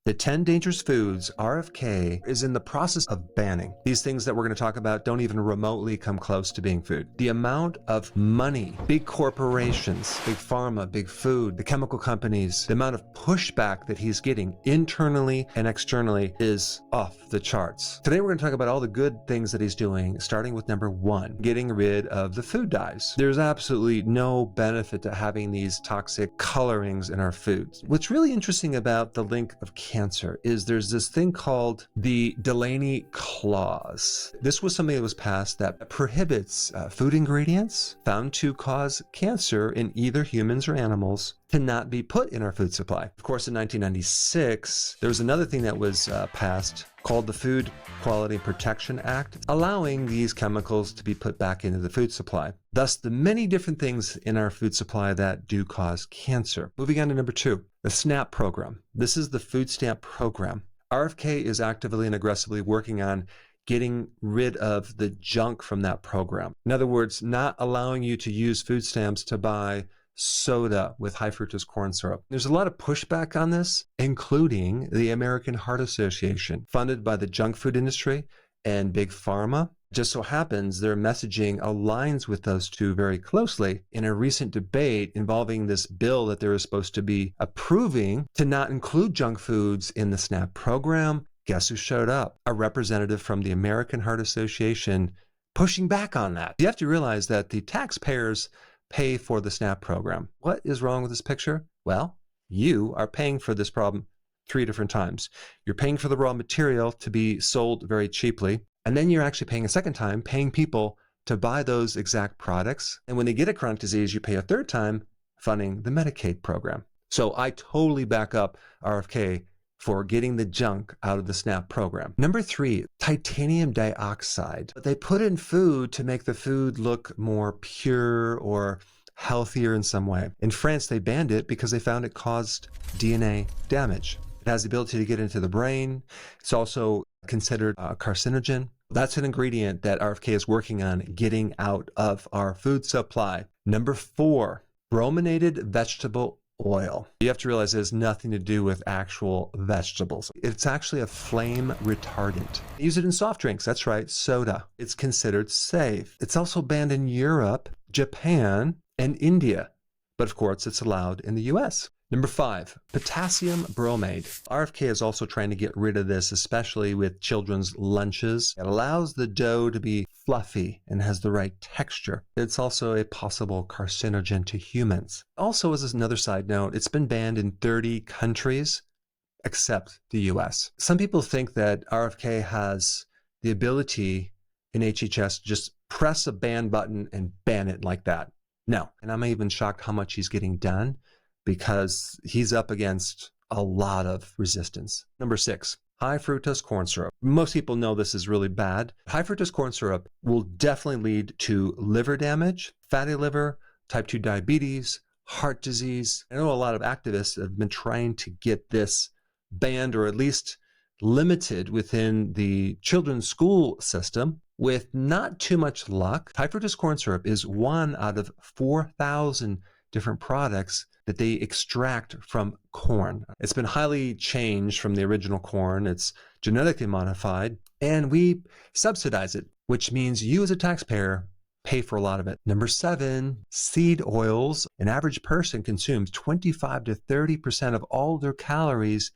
The 10 dangerous foods RFK is in the process of banning. These things that we're going to talk about don't even remotely come close to being food. The amount of money, big corporations, big pharma, big food, the chemical companies, the amount of pushback that he's getting internally and externally is off the charts. Today we're going to talk about all the good things that he's doing, starting with number 1, getting rid of the food dyes. There's absolutely no benefit to having these toxic colorings in our foods. What's really interesting about the link of cancer is there's this thing called the Delaney Clause. This was something that was passed that prohibits food ingredients found to cause cancer in either humans or animals to not be put in our food supply. Of course, in 1996, there was another thing that was passed called the Food Quality and Protection Act, allowing these chemicals to be put back into the food supply. Thus, the many different things in our food supply that do cause cancer. Moving on to number 2, the SNAP program. This is the food stamp program. RFK is actively and aggressively working on getting rid of the junk from that program. In other words, not allowing you to use food stamps to buy soda with high fructose corn syrup. There's a lot of pushback on this, including the American Heart Association, funded by the junk food industry and big pharma. Just so happens their messaging aligns with those two very closely. In a recent debate involving this bill that they were supposed to be approving to not include junk foods in the SNAP program, guess who showed up? A representative from the American Heart Association pushing back on that. You have to realize that the taxpayers pay for the SNAP program. What is wrong with this picture? Well, you are paying for this problem 3 different times. You're paying for the raw material to be sold very cheaply, and then you're actually paying a second time, paying people to buy those exact products. And when they get a chronic disease, you pay a third time funding the Medicaid program. So I totally back up RFK for getting the junk out of the SNAP program. Number 3, titanium dioxide. They put in food to make the food look more pure or healthier in some way. In France, they banned it because they found it caused DNA damage. It has the ability to get into the brain. It's also considered a carcinogen. That's an ingredient that RFK is working on getting out of our food supply. Number 4, brominated vegetable oil. You have to realize it has nothing to do with actual vegetables. It's actually a flame retardant. Use it in soft drinks. That's right, soda. It's considered safe. It's also banned in Europe, Japan, and India. But of course, it's allowed in the US. Number 5, potassium bromate. RFK is also trying to get rid of this, especially with children's lunches. It allows the dough to be fluffy and has the right texture. It's also a possible carcinogen to humans. Also, as another side note, it's been banned in 30 countries except the US. Some people think that RFK has the ability in HHS to just press a ban button and ban it like that. No. And I'm even shocked how much he's getting done, because he's up against a lot of resistance. Number 6, high fructose corn syrup. Most people know this is really bad. High fructose corn syrup will definitely lead to liver damage, fatty liver, type 2 diabetes, heart disease. I know a lot of activists have been trying to get this banned or at least limited within the children's school system with not too much luck. High fructose corn syrup is one out of 4,000 different products that they extract from corn. It's been highly changed from the original corn. It's genetically modified, and we subsidize it, which means you as a taxpayer pay for a lot of it. Number 7, seed oils. An average person consumes 25 to 30% of all their calories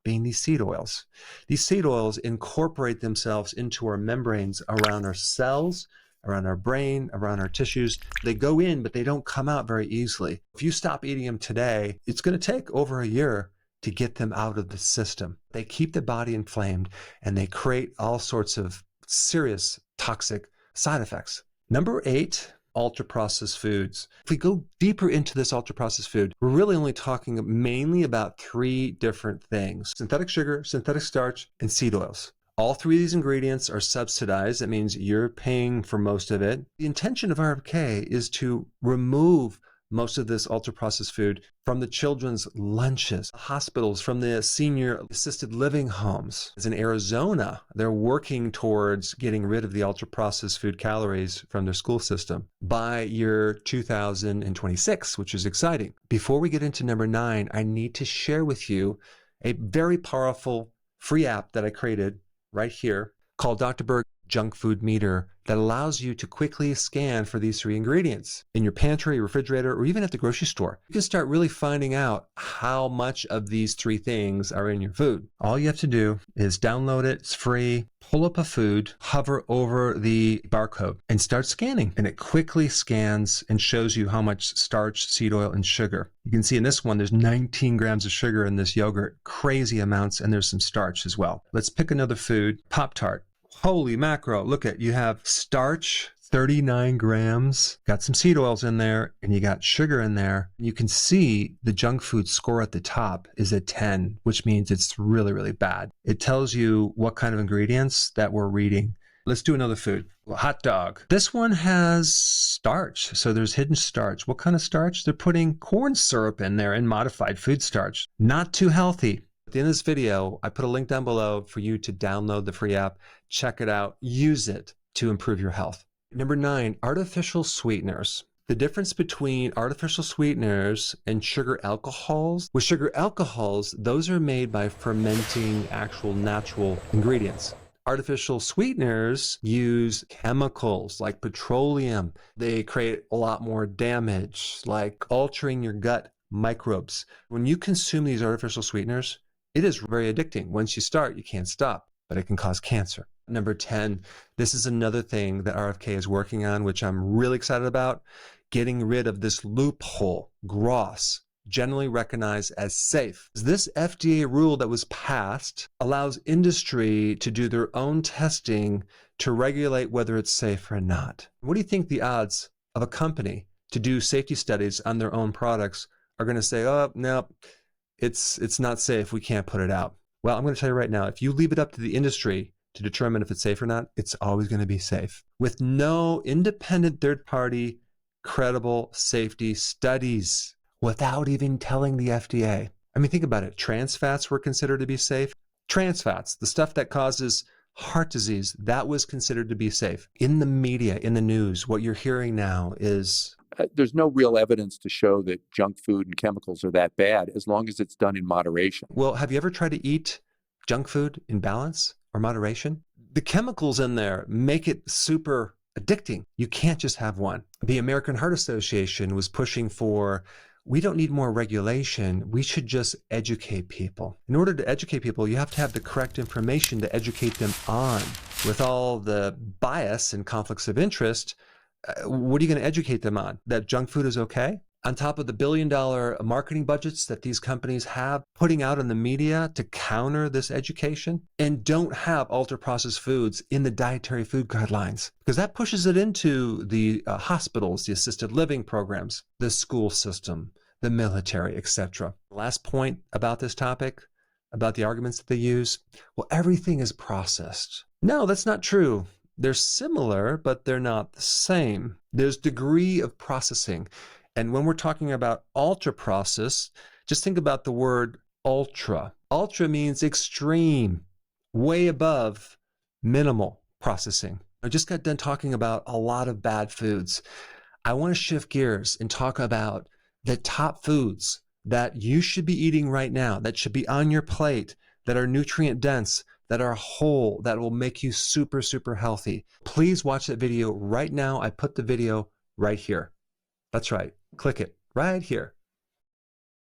being these seed oils. These seed oils incorporate themselves into our membranes around our cells, around our brain, around our tissues. They go in, but they don't come out very easily. If you stop eating them today, it's going to take over a year to get them out of the system. They keep the body inflamed, and they create all sorts of serious toxic side effects. Number 8, ultra-processed foods. If we go deeper into this ultra-processed food, we're really only talking mainly about 3 different things: synthetic sugar, synthetic starch, and seed oils. All 3 of these ingredients are subsidized. That means you're paying for most of it. The intention of RFK is to remove most of this ultra-processed food from the children's lunches, hospitals, from the senior assisted living homes. As in Arizona, they're working towards getting rid of the ultra-processed food calories from their school system by year 2026, which is exciting. Before we get into number 9, I need to share with you a very powerful free app that I created right here called Dr. Berg Junk Food Meter that allows you to quickly scan for these 3 ingredients in your pantry, refrigerator, or even at the grocery store. You can start really finding out how much of these 3 things are in your food. All you have to do is download it. It's free. Pull up a food, hover over the barcode, and start scanning. And it quickly scans and shows you how much starch, seed oil, and sugar. You can see in this one, there's 19 grams of sugar in this yogurt, crazy amounts, and there's some starch as well. Let's pick another food, Pop-Tart. Holy macro, look at, you have starch, 39 grams, got some seed oils in there, and you got sugar in there. You can see the junk food score at the top is a 10, which means it's really, really bad. It tells you what kind of ingredients that we're reading. Let's do another food, hot dog. This one has starch, so there's hidden starch. What kind of starch? They're putting corn syrup in there and modified food starch. Not too healthy. At the end of this video, I put a link down below for you to download the free app, check it out, use it to improve your health. Number 9, artificial sweeteners. The difference between artificial sweeteners and sugar alcohols, with sugar alcohols, those are made by fermenting actual natural ingredients. Artificial sweeteners use chemicals like petroleum. They create a lot more damage, like altering your gut microbes. When you consume these artificial sweeteners, it is very addicting. Once you start, you can't stop, but it can cause cancer. Number 10, this is another thing that RFK is working on, which I'm really excited about, getting rid of this loophole, GRAS, generally recognized as safe. This FDA rule that was passed allows industry to do their own testing to regulate whether it's safe or not. What do you think the odds of a company to do safety studies on their own products are going to say, oh, no, it's not safe, we can't put it out? Well, I'm going to tell you right now, if you leave it up to the industry to determine if it's safe or not, it's always going to be safe. With no independent third-party credible safety studies, without even telling the FDA. I mean, think about it. Trans fats were considered to be safe. Trans fats, the stuff that causes heart disease, that was considered to be safe. In the media, in the news, what you're hearing now is there's no real evidence to show that junk food and chemicals are that bad as long as it's done in moderation. Well, have you ever tried to eat junk food in balance or moderation? The chemicals in there make it super addicting. You can't just have one. The American Heart Association was pushing for, we don't need more regulation. We should just educate people. In order to educate people, you have to have the correct information to educate them on. With all the bias and conflicts of interest, what are you going to educate them on? That junk food is okay? On top of the billion-dollar marketing budgets that these companies have putting out in the media to counter this education, and don't have ultra-processed foods in the dietary food guidelines, because that pushes it into the hospitals, the assisted living programs, the school system, the military, etc. Last point about this topic, about the arguments that they use, well, everything is processed. No, that's not true. They're similar, but they're not the same. There's degree of processing. And when we're talking about ultra processed, just think about the word ultra. Ultra means extreme, way above minimal processing. I just got done talking about a lot of bad foods. I want to shift gears and talk about the top foods that you should be eating right now, that should be on your plate, that are nutrient dense, that are whole, that will make you super, super healthy. Please watch that video right now. I put the video right here. That's right. Click it right here.